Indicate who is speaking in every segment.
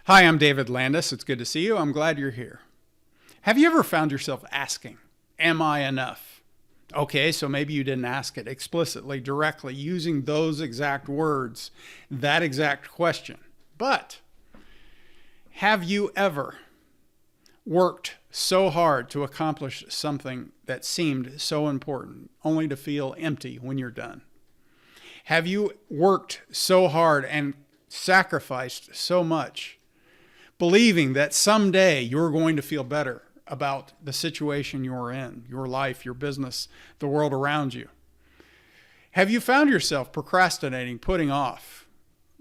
Speaker 1: Hi, I'm David Landis. It's good to see you. I'm glad you're here. Have you ever found yourself asking, am I enough? Okay, so maybe you didn't ask it explicitly, directly, using those exact words, that exact question. But have you ever worked so hard to accomplish something that seemed so important, only to feel empty when you're done? Have you worked so hard and sacrificed so much, believing that someday you're going to feel better about the situation you're in, your life, your business, the world around you? Have you found yourself procrastinating, putting off,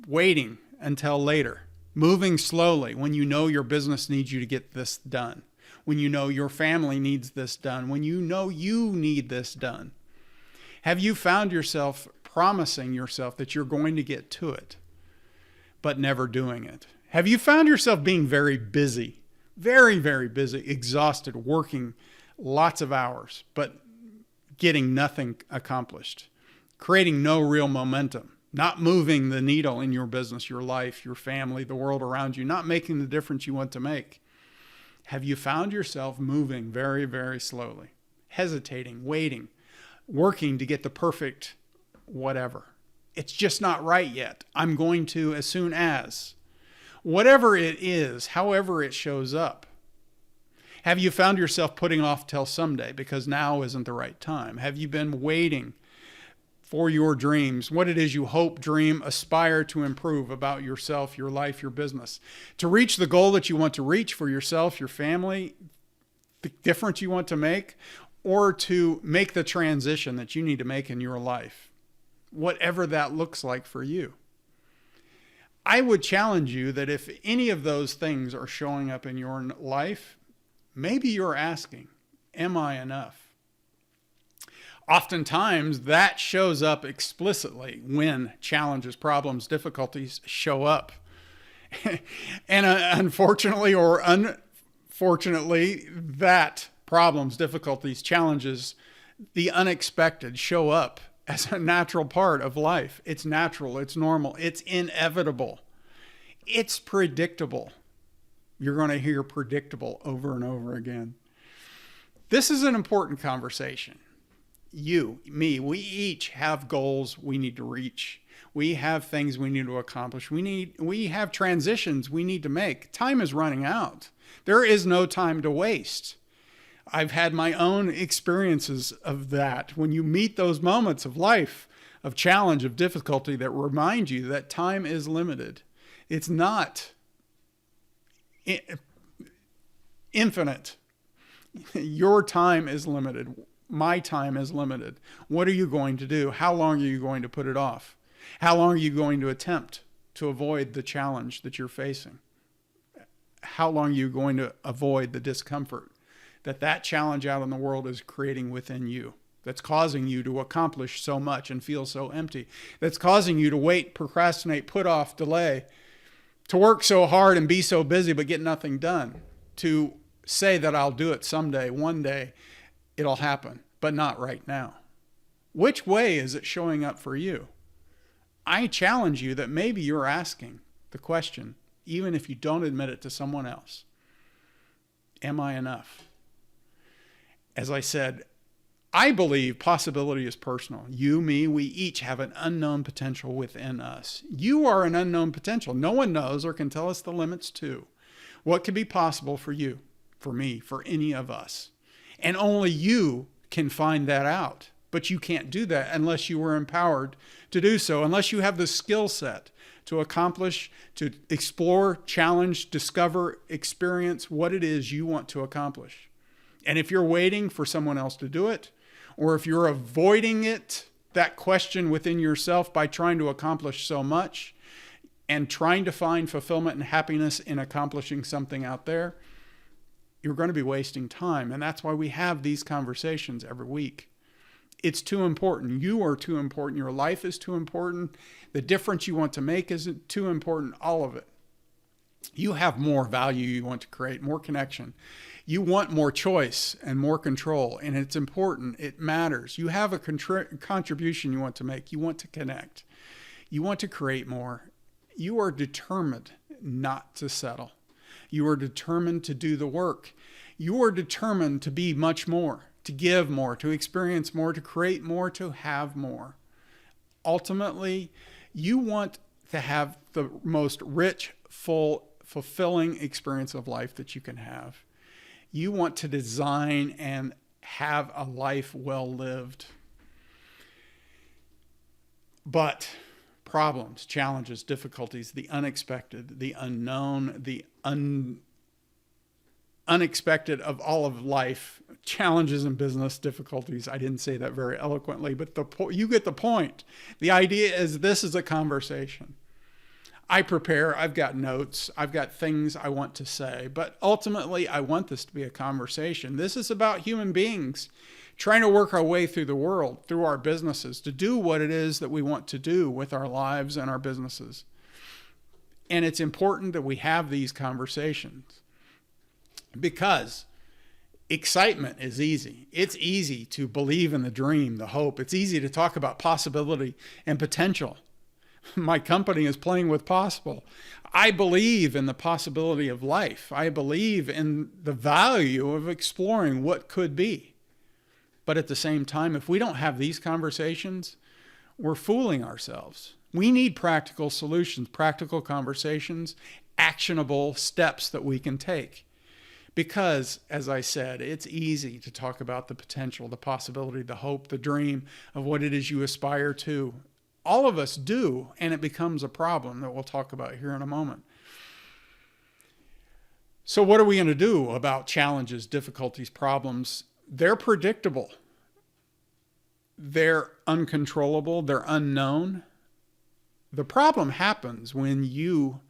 Speaker 1: waiting until later, moving slowly when you know your business needs you to get this done, when you know your family needs this done, when you know you need this done? Have you found yourself promising yourself that you're going to get to it, but never doing it? Have you found yourself being very busy, very, very busy, exhausted, working lots of hours, but getting nothing accomplished, creating no real momentum, not moving the needle in your business, your life, your family, the world around you, not making the difference you want to make? Have you found yourself moving very, very slowly, hesitating, waiting, working to get the perfect whatever? It's just not right yet. I'm going to as soon as. Whatever it is, however it shows up. Have you found yourself putting off till someday because now isn't the right time? Have you been waiting for your dreams, what it is you hope, dream, aspire to improve about yourself, your life, your business, to reach the goal that you want to reach for yourself, your family, the difference you want to make, or to make the transition that you need to make in your life, whatever that looks like for you? I would challenge you that if any of those things are showing up in your life, maybe you're asking, am I enough? Oftentimes that shows up explicitly when challenges, problems, difficulties show up. And unfortunately or unfortunately, that problems, difficulties, challenges, the unexpected show up as a natural part of life. It's natural, it's normal, it's inevitable, it's predictable. You're going to hear predictable over and over again. This is an important conversation. You, me, we each have goals we need to reach. We have things we need to accomplish. We have transitions we need to make. Time is running out. There is no time to waste. I've had my own experiences of that. When you meet those moments of life, of challenge, of difficulty that remind you that time is limited. It's not infinite. Your time is limited. My time is limited. What are you going to do? How long are you going to put it off? How long are you going to attempt to avoid the challenge that you're facing? How long are you going to avoid the discomfort that challenge out in the world is creating within you, that's causing you to accomplish so much and feel so empty, that's causing you to wait, procrastinate, put off, delay, to work so hard and be so busy but get nothing done, to say that I'll do it someday, one day, it'll happen, but not right now? Which way is it showing up for you? I challenge you that maybe you're asking the question, even if you don't admit it to someone else, am I enough? As I said, I believe possibility is personal. You, me, we each have an unknown potential within us. You are an unknown potential. No one knows or can tell us the limits to what could be possible for you, for me, for any of us. And only you can find that out. But you can't do that unless you were empowered to do so, unless you have the skill set to accomplish, to explore, challenge, discover, experience what it is you want to accomplish. And if you're waiting for someone else to do it, or if you're avoiding it, that question within yourself by trying to accomplish so much and trying to find fulfillment and happiness in accomplishing something out there, you're going to be wasting time. And that's why we have these conversations every week. It's too important. You are too important. Your life is too important. The difference you want to make is too important. All of it. You have more value you want to create, more connection. You want more choice and more control, and it's important. It matters. You have a contribution you want to make. You want to connect. You want to create more. You are determined not to settle. You are determined to do the work. You are determined to be much more, to give more, to experience more, to create more, to have more. Ultimately, you want to have the most rich, full, fulfilling experience of life that you can have. You want to design and have a life well lived. But problems, challenges, difficulties, the unexpected, the unknown, the unexpected of all of life, challenges in business, difficulties. I didn't say that very eloquently, but you get the point. The idea is this is a conversation. I prepare, I've got notes, I've got things I want to say, but ultimately I want this to be a conversation. This is about human beings trying to work our way through the world, through our businesses, to do what it is that we want to do with our lives and our businesses. And it's important that we have these conversations because excitement is easy. It's easy to believe in the dream, the hope. It's easy to talk about possibility and potential. My company is playing with possible. I believe in the possibility of life. I believe in the value of exploring what could be. But at the same time, if we don't have these conversations, we're fooling ourselves. We need practical solutions, practical conversations, actionable steps that we can take. Because, as I said, it's easy to talk about the potential, the possibility, the hope, the dream of what it is you aspire to. All of us do, and it becomes a problem that we'll talk about here in a moment. So what are we going to do about challenges, difficulties, problems? They're predictable. They're uncontrollable. They're unknown. The problem happens when you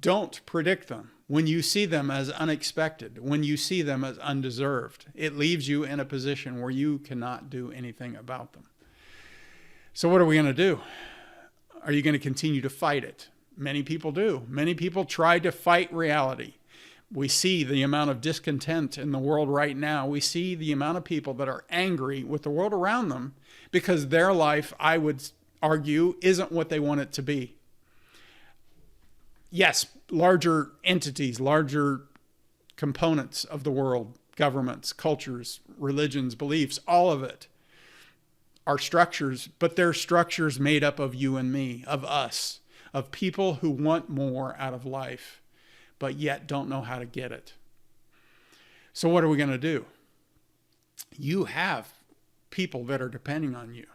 Speaker 1: don't predict them, when you see them as unexpected, when you see them as undeserved. It leaves you in a position where you cannot do anything about them. So what are we going to do? Are you going to continue to fight it? Many people do. Many people try to fight reality. We see the amount of discontent in the world right now. We see the amount of people that are angry with the world around them because their life, I would argue, isn't what they want it to be. Yes, larger entities, larger components of the world, governments, cultures, religions, beliefs, all of it are structures, but they're structures made up of you and me, of us, of people who want more out of life, but yet don't know how to get it. So what are we going to do? You have people that are depending on you.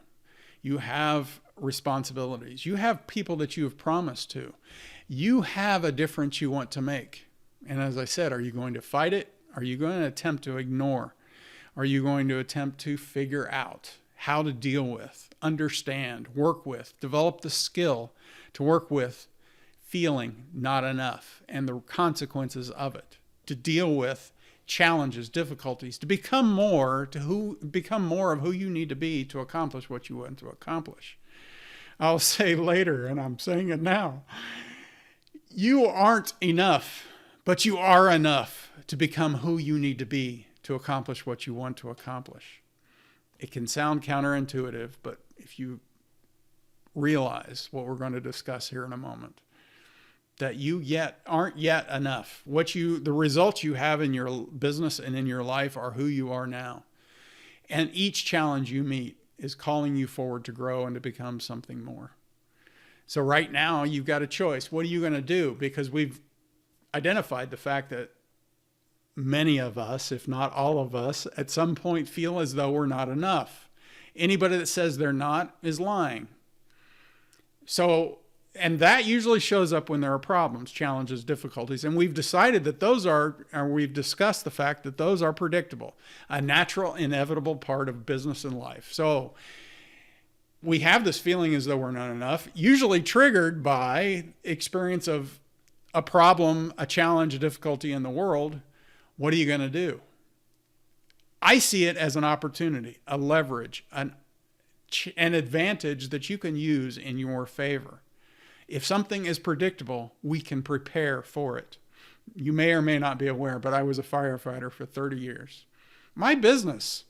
Speaker 1: You have responsibilities. You have people that you have promised to. You have a difference you want to make. And as I said, are you going to fight it? Are you going to attempt to ignore? Are you going to attempt to figure out how to deal with, understand, work with, develop the skill to work with feeling not enough and the consequences of it, to deal with challenges, difficulties, to become more of who you need to be to accomplish what you want to accomplish. I'll say later, and I'm saying it now, you aren't enough, but you are enough to become who you need to be to accomplish what you want to accomplish. It can sound counterintuitive, but if you realize what we're going to discuss here in a moment, that you aren't yet enough. The results you have in your business and in your life are who you are now. And each challenge you meet is calling you forward to grow and to become something more. So right now you've got a choice. What are you going to do? Because we've identified the fact that many of us, if not all of us, at some point feel as though we're not enough. Anybody that says they're not is lying. So, and that usually shows up when there are problems, challenges, difficulties. And we've decided that we've discussed the fact that those are predictable, a natural, inevitable part of business and life. So we have this feeling as though we're not enough, usually triggered by experience of a problem, a challenge, a difficulty in the world. What are you going to do? I see it as an opportunity, a leverage, an advantage that you can use in your favor. If something is predictable, we can prepare for it. You may or may not be aware, but I was a firefighter for 30 years. My business,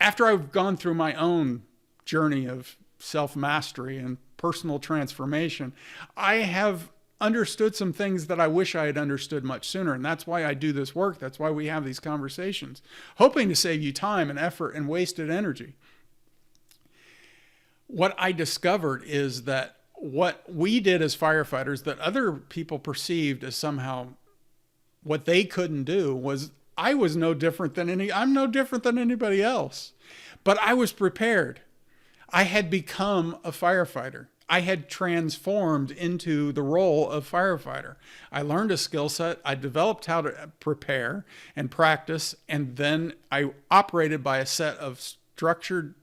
Speaker 1: after I've gone through my own journey of self-mastery and personal transformation, I have understood some things that I wish I had understood much sooner. And that's why I do this work. That's why we have these conversations, hoping to save you time and effort and wasted energy. What I discovered is that what we did as firefighters that other people perceived as somehow what they couldn't do was I'm no different than anybody else. But I was prepared. I had become a firefighter. I had transformed into the role of firefighter. I learned a skill set. I developed how to prepare and practice. And then I operated by a set of structured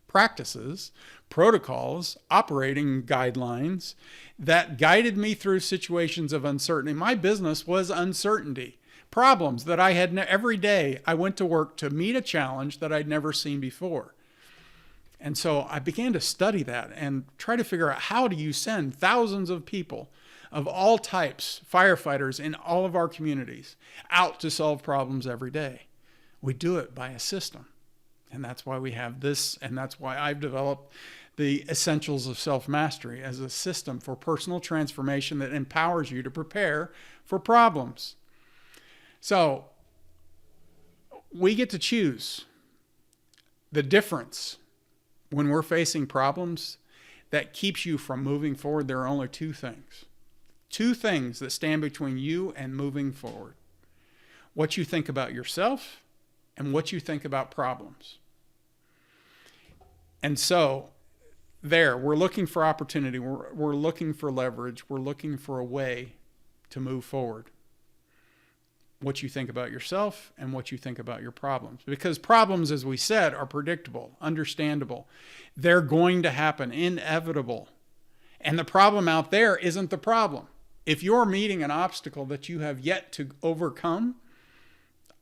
Speaker 1: practices, protocols, operating guidelines that guided me through situations of uncertainty. My business was uncertainty. Problems that I had every day. I went to work to meet a challenge that I'd never seen before. And so I began to study that and try to figure out, how do you send thousands of people of all types, firefighters in all of our communities, out to solve problems every day? We do it by a system. And that's why we have this, and that's why I've developed the Essentials of Self-Mastery as a system for personal transformation that empowers you to prepare for problems. So we get to choose. The difference when we're facing problems that keeps you from moving forward, there are only two things. Two things that stand between you and moving forward. What you think about yourself and what you think about problems. And so we're looking for opportunity. We're looking for leverage. We're looking for a way to move forward. What you think about yourself and what you think about your problems. Because problems, as we said, are predictable, understandable. They're going to happen, inevitable. And the problem out there isn't the problem. If you're meeting an obstacle that you have yet to overcome,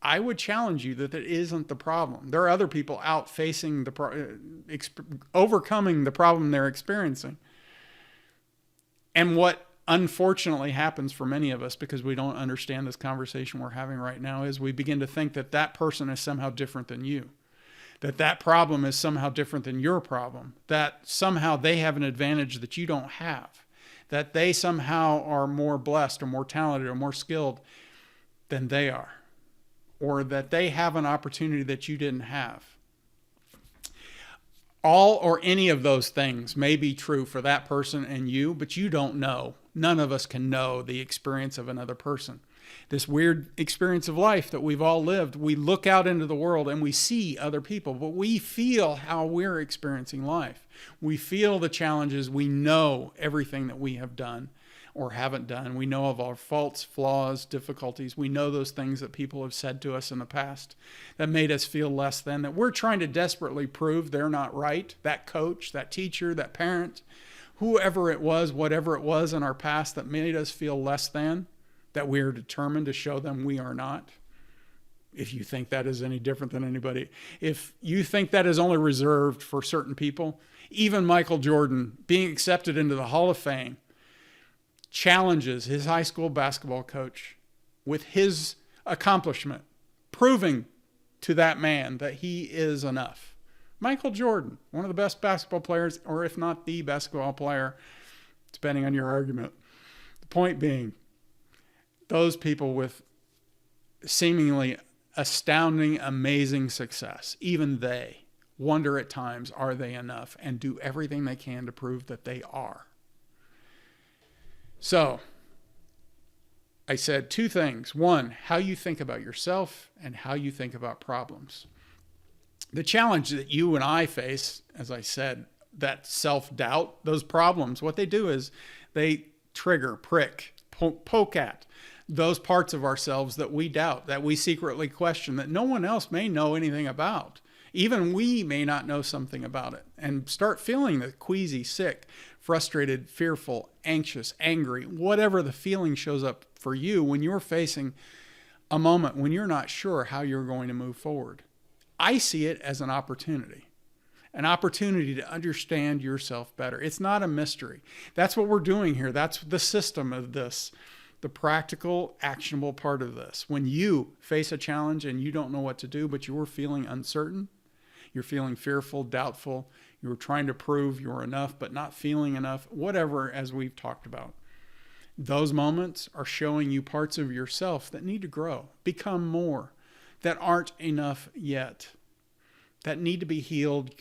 Speaker 1: I would challenge you that it isn't the problem. There are other people out facing overcoming the problem they're experiencing. And what unfortunately happens for many of us, because we don't understand this conversation we're having right now, is we begin to think that that person is somehow different than you, that problem is somehow different than your problem, that somehow they have an advantage that you don't have, that they somehow are more blessed or more talented or more skilled than they are, or that they have an opportunity that you didn't have. All or any of those things may be true for that person and you, but you don't know. None of us can know the experience of another person. This weird experience of life that we've all lived, we look out into the world and we see other people, but we feel how we're experiencing life. We feel the challenges. We know everything that we have done or haven't done. We know of our faults, flaws, difficulties. We know those things that people have said to us in the past that made us feel less than, that we're trying to desperately prove they're not right. That coach, that teacher, that parent, whoever it was, whatever it was in our past that made us feel less than, that we are determined to show them we are not. If you think that is any different than anybody, if you think that is only reserved for certain people, even Michael Jordan being accepted into the Hall of Fame challenges his high school basketball coach with his accomplishment, proving to that man that he is enough. Michael Jordan, one of the best basketball players, or if not the basketball player, depending on your argument. The point being, those people with seemingly astounding, amazing success, even they wonder at times, are they enough? And do everything they can to prove that they are. So, I said two things. One, how you think about yourself and how you think about problems. The challenge that you and I face, as I said, that self-doubt, those problems, what they do is they trigger, prick, poke at those parts of ourselves that we doubt, that we secretly question, that no one else may know anything about. Even we may not know something about it, and start feeling the queasy, sick, frustrated, fearful, anxious, angry, whatever the feeling shows up for you when you're facing a moment when you're not sure how you're going to move forward. I see it as an opportunity to understand yourself better. It's not a mystery. That's what we're doing here. That's the system of this, the practical, actionable part of this. When you face a challenge and you don't know what to do, but you're feeling uncertain, you're feeling fearful, doubtful, You were trying to prove you were enough, but not feeling enough, whatever, as we've talked about. Those moments are showing you parts of yourself that need to grow, become more, that aren't enough yet, that need to be healed,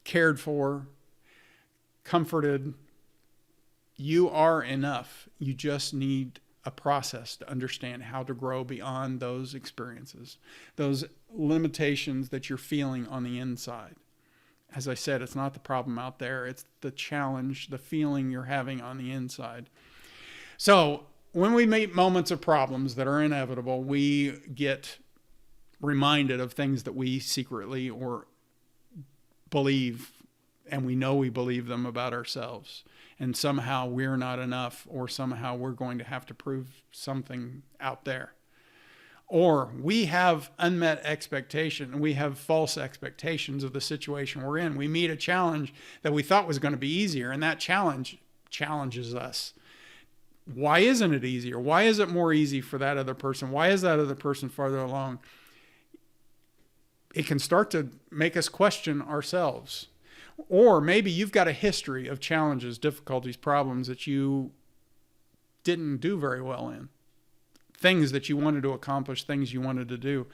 Speaker 1: cared for, comforted. You are enough. You just need a process to understand how to grow beyond those experiences, those limitations that you're feeling on the inside. As I said, it's not the problem out there. It's the challenge, the feeling you're having on the inside. So when we meet moments of problems that are inevitable, we get reminded of things that we secretly or believe, and we know we believe them about ourselves. And somehow we're not enough, or somehow we're going to have to prove something out there. Or we have unmet expectation, we have false expectations of the situation we're in. We meet a challenge that we thought was going to be easier, and that challenge challenges us. Why isn't it easier? Why is it more easy for that other person? Why is that other person farther along? It can start to make us question ourselves. Or maybe you've got a history of challenges, difficulties, problems that you didn't do very well in. Things that you wanted to accomplish, things you wanted to do.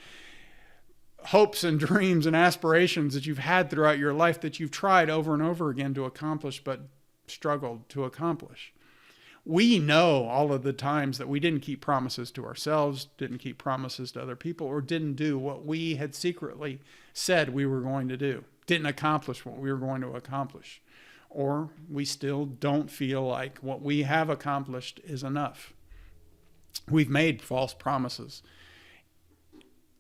Speaker 1: Hopes and dreams and aspirations that you've had throughout your life that you've tried over and over again to accomplish, but struggled to accomplish. We know all of the times that we didn't keep promises to ourselves, didn't keep promises to other people, or didn't do what we had secretly said we were going to do, didn't accomplish what we were going to accomplish, or we still don't feel like what we have accomplished is enough. We've made false promises.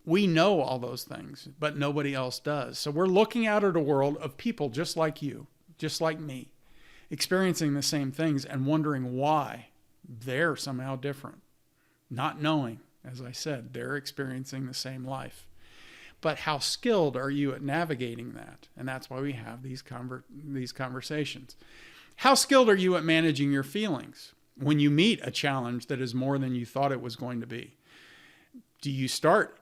Speaker 1: We know all those things, but nobody else does. So we're looking out at a world of people just like you, just like me, experiencing the same things and wondering why they're somehow different. Not knowing, as I said, they're experiencing the same life. But how skilled are you at navigating that? And that's why we have these conversations. How skilled are you at managing your feelings when you meet a challenge that is more than you thought it was going to be? Do you start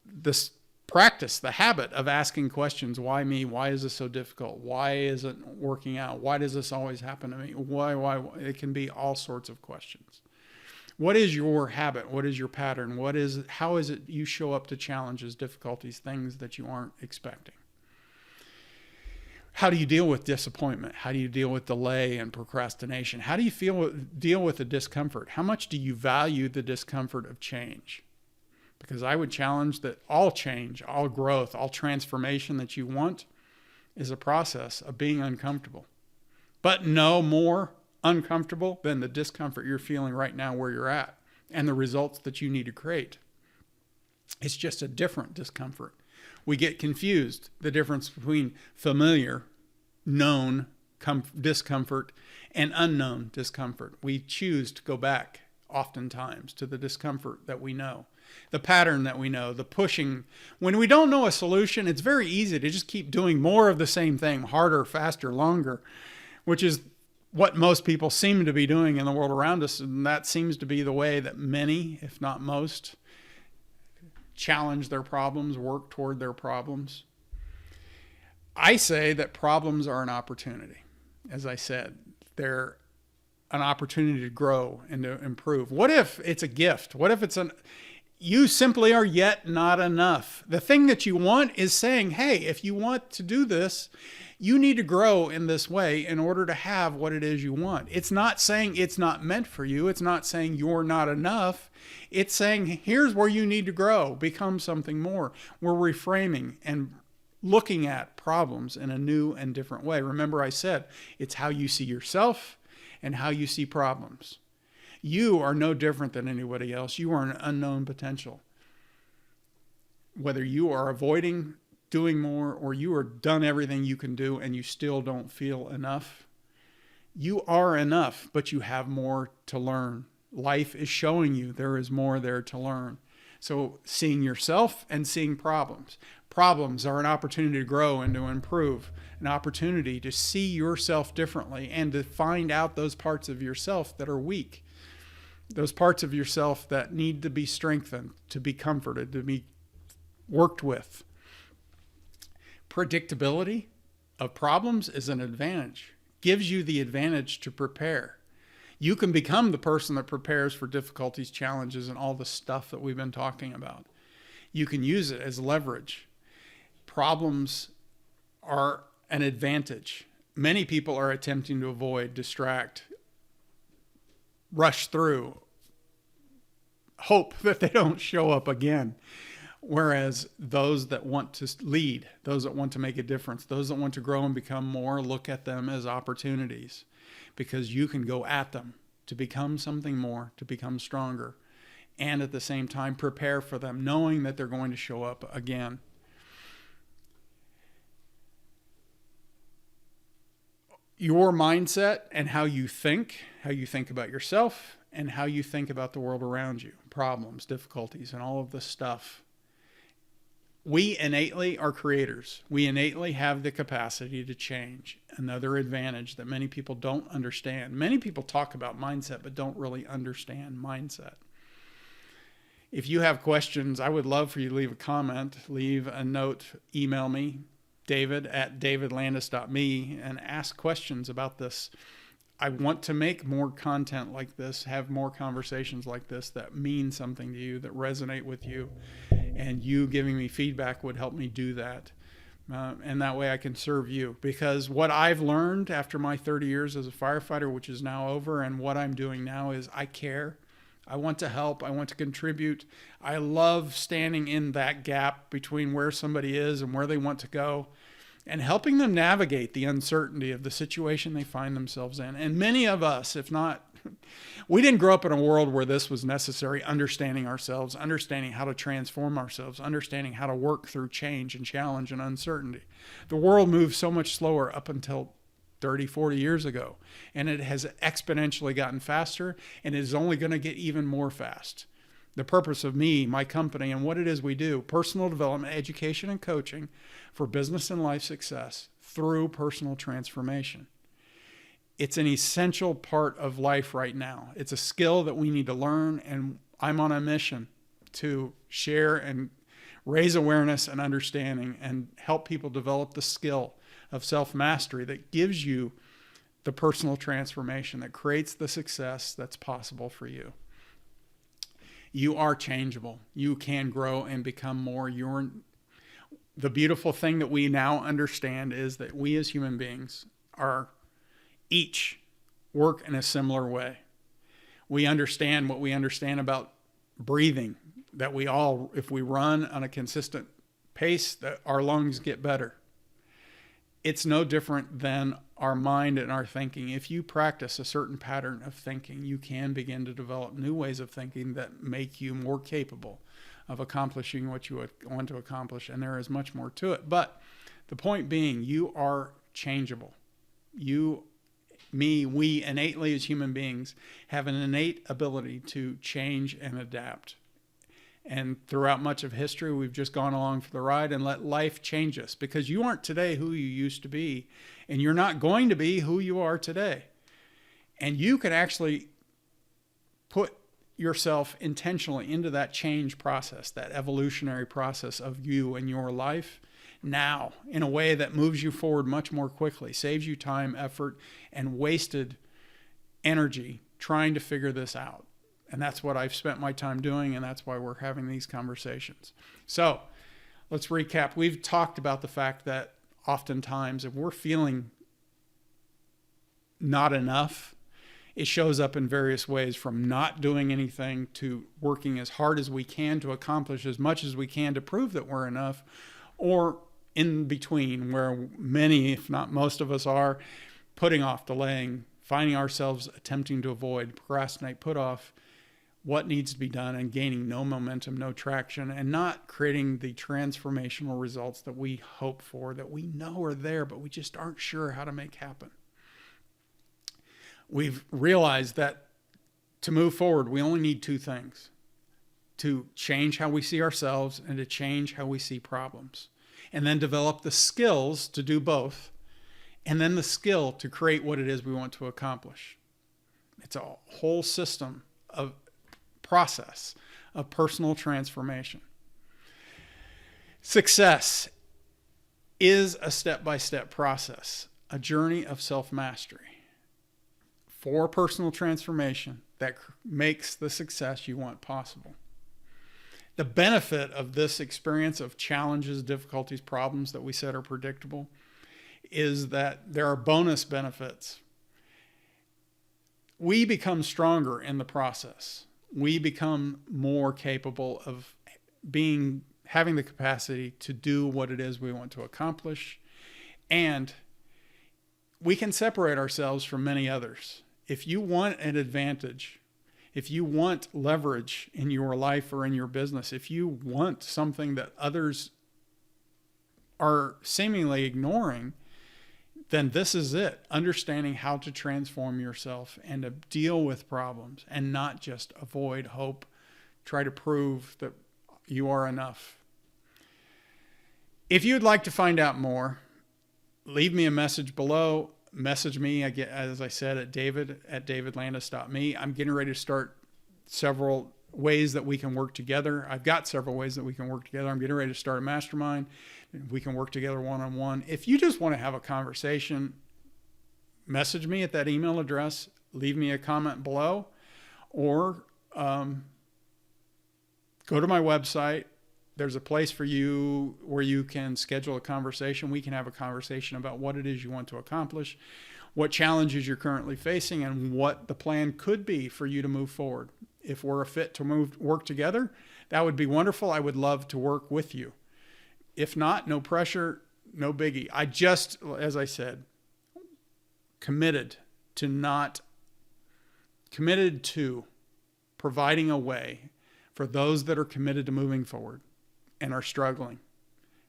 Speaker 1: this practice, the habit of asking questions? Why me? Why is this so difficult? Why isn't it working out? Why does this always happen to me? Why? It can be all sorts of questions. What is your habit? What is your pattern? How is it you show up to challenges, difficulties, things that you aren't expecting? How do you deal with disappointment? How do you deal with delay and procrastination? How do you deal with the discomfort? How much do you value the discomfort of change? Because I would challenge that all change, all growth, all transformation that you want is a process of being uncomfortable. But no more uncomfortable than the discomfort you're feeling right now where you're at and the results that you need to create. It's just a different discomfort. We get confused, the difference between familiar, known discomfort and unknown discomfort. We choose to go back oftentimes to the discomfort that we know, the pattern that we know, the pushing. When we don't know a solution, it's very easy to just keep doing more of the same thing, harder, faster, longer, which is what most people seem to be doing in the world around us. And that seems to be the way that many, if not most, challenge their problems, work toward their problems. I say that problems are an opportunity. As I said, they're an opportunity to grow and to improve. What if it's a gift? What if you simply are yet not enough? The thing that you want is saying, hey, if you want to do this, you need to grow in this way in order to have what it is you want. It's not saying it's not meant for you. It's not saying you're not enough. It's saying, here's where you need to grow, become something more. We're reframing and looking at problems in a new and different way. Remember I said, it's how you see yourself and how you see problems. You are no different than anybody else. You are an unknown potential. Whether you are avoiding doing more or you are done everything you can do and you still don't feel enough, you are enough, but you have more to learn. Life is showing you there is more there to learn. So seeing yourself and seeing problems. Problems are an opportunity to grow and to improve, an opportunity to see yourself differently and to find out those parts of yourself that are weak, those parts of yourself that need to be strengthened, to be comforted, to be worked with. predictability of problems is an advantage. Gives you the advantage to prepare. You can become the person that prepares for difficulties, challenges, and all the stuff that we've been talking about. You can use it as leverage. Problems are an advantage. Many people are attempting to avoid, distract, rush through, hope that they don't show up again. Whereas those that want to lead, those that want to make a difference, those that want to grow and become more, look at them as opportunities, because you can go at them to become something more, to become stronger, and at the same time prepare for them, knowing that they're going to show up again. Your mindset and how you think about yourself, and how you think about the world around you, problems, difficulties, and all of this stuff. We innately are creators. We innately have the capacity to change. Another advantage that many people don't understand. Many people talk about mindset, but don't really understand mindset. If you have questions, I would love for you to leave a comment, leave a note, email me, david@davidlandis.me, and ask questions about this. I want to make more content like this, have more conversations like this that mean something to you, that resonate with you, and you giving me feedback would help me do that. And that way I can serve you. Because what I've learned after my 30 years as a firefighter, which is now over, and what I'm doing now is I care. I want to help. I want to contribute. I love standing in that gap between where somebody is and where they want to go, and helping them navigate the uncertainty of the situation they find themselves in. And many of us, if not, we didn't grow up in a world where this was necessary, understanding ourselves, understanding how to transform ourselves, understanding how to work through change and challenge and uncertainty. The world moved so much slower up until 30, 40 years ago, and it has exponentially gotten faster, and it is only going to get even more fast. The purpose of me, my company, and what it is we do, personal development, education, and coaching for business and life success through personal transformation. It's an essential part of life right now. It's a skill that we need to learn, and I'm on a mission to share and raise awareness and understanding and help people develop the skill of self-mastery that gives you the personal transformation that creates the success that's possible for you. You are changeable. You can grow and become more. The beautiful thing that we now understand is that we as human beings are each work in a similar way. We understand what we understand about breathing, that we all, if we run on a consistent pace, that our lungs get better. It's no different than our mind and our thinking. If you practice a certain pattern of thinking, you can begin to develop new ways of thinking that make you more capable of accomplishing what you want to accomplish. And there is much more to it. But the point being, you are changeable. You, me, we innately as human beings have an innate ability to change and adapt. And throughout much of history, we've just gone along for the ride and let life change us, because you aren't today who you used to be, and you're not going to be who you are today. And you can actually put yourself intentionally into that change process, that evolutionary process of you and your life now, in a way that moves you forward much more quickly, saves you time, effort, and wasted energy trying to figure this out. And that's what I've spent my time doing, and that's why we're having these conversations. So let's recap. We've talked about the fact that oftentimes if we're feeling not enough, it shows up in various ways, from not doing anything to working as hard as we can to accomplish as much as we can to prove that we're enough, or in between, where many, if not most of us, are putting off, delaying, finding ourselves attempting to avoid, procrastinate, put off what needs to be done, and gaining no momentum, no traction, and not creating the transformational results that we hope for, that we know are there, but we just aren't sure how to make happen. We've realized that to move forward, we only need two things: to change how we see ourselves and to change how we see problems, and then develop the skills to do both, and then the skill to create what it is we want to accomplish. It's a whole system of process of personal transformation. Success is a step-by-step process, a journey of self-mastery for personal transformation that makes the success you want possible. The benefit of this experience of challenges, difficulties, problems that we said are predictable is that there are bonus benefits. We become stronger in the process. We become more capable of having the capacity to do what it is we want to accomplish. And we can separate ourselves from many others. If you want an advantage, if you want leverage in your life or in your business, if you want something that others are seemingly ignoring, then this is it. Understanding how to transform yourself and to deal with problems and not just avoid, hope, try to prove that you are enough. If you'd like to find out more, leave me a message below. Message me, as I said, at david@davidlandis.me. I'm getting ready to start several ways that we can work together. I've got several ways that we can work together. I'm getting ready to start a mastermind. We can work together one-on-one. If you just want to have a conversation, message me at that email address, leave me a comment below, or go to my website. There's a place for you where you can schedule a conversation. We can have a conversation about what it is you want to accomplish, what challenges you're currently facing, and what the plan could be for you to move forward. If we're a fit to work together, that would be wonderful. I would love to work with you. If not, no pressure, no biggie. I just, as I said, committed to providing a way for those that are committed to moving forward and are struggling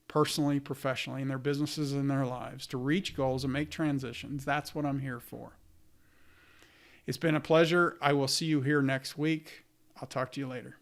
Speaker 1: personally, professionally, in their businesses and their lives to reach goals and make transitions. That's what I'm here for. It's been a pleasure. I will see you here next week. I'll talk to you later.